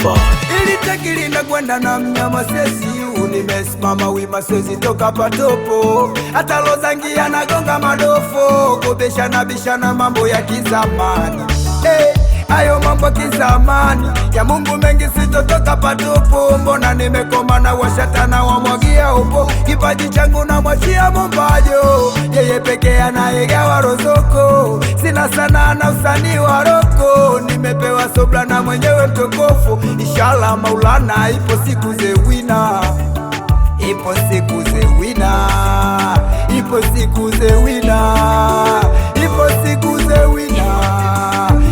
Baba. Ili tekili na kwenda na mnyama sesi nimesimama wima sezi toka patopo. Hata lozangia na gonga madofo. Kubesha na bisha na mambo ya kizamani. Ayo mambo kizamani ya Mungu mengi sitotoka patupu. Mbona nimekoma na washatana wamwagia upo. Kipaji changu na mwachia Mumbajo, yeye peke anayegawa rozoko. Sina sana na usanii wa roko. Nimepewa sobra na mwenyewe mtokofu. Inshallah Maulana, ipo siku ze wina. Ipo siku ze wina. Ipo siku ze wina. Ipo siku ze wina.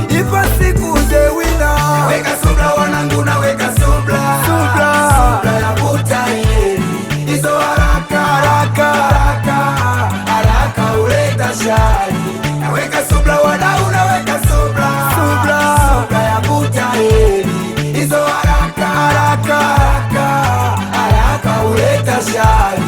Ipo siku ze wina. Weka subra wanangu na weka subra. Subra ya butaheri. Izo haraka haraka haraka haraka uleta shari. Na weka subra wadau na weka subra. Subra ya butaheri. Izo haraka haraka haraka haraka uleta shari.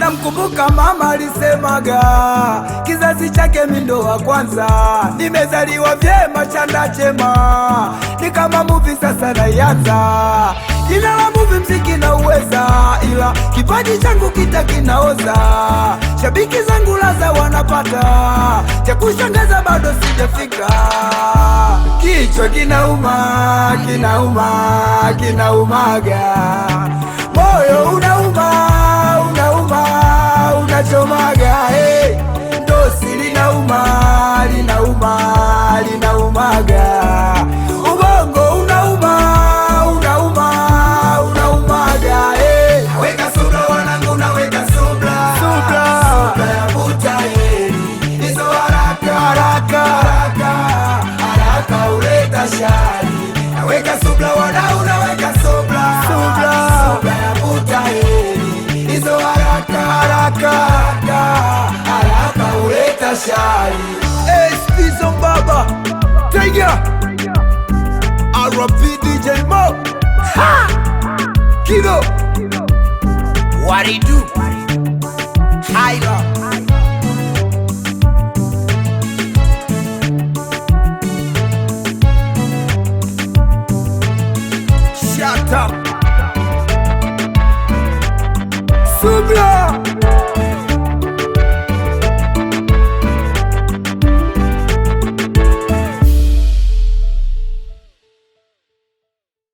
Namkumbuka mama alisemaga kizazi chake mindo wa kwanza. Nimezaliwa vyema chanda chema, ni kama movie sasa naianza. Jina la movie mziki na uweza, ila kipaji changu kinaoza. Shabiki zangu laza wanapata, cha kushangaza bado sijafika. Kichwa kinauma, kinauma, kinaumaga. Moyo unauma, unachomaga. Ndosi linauma, linaumaga. Ubongo unauma, unaumaga. Weka subra wanangu na weka subra. Subra ya butaheri. Izo haraka haraka haraka haraka uleta shari. Na weka subra wadau na weka subra. Subra ya butaheri. Izo haraka haraka haraka haraka uleta shari. Spizo Baba Tiger R.I.P. DJ Mo Kido What it do? Hyla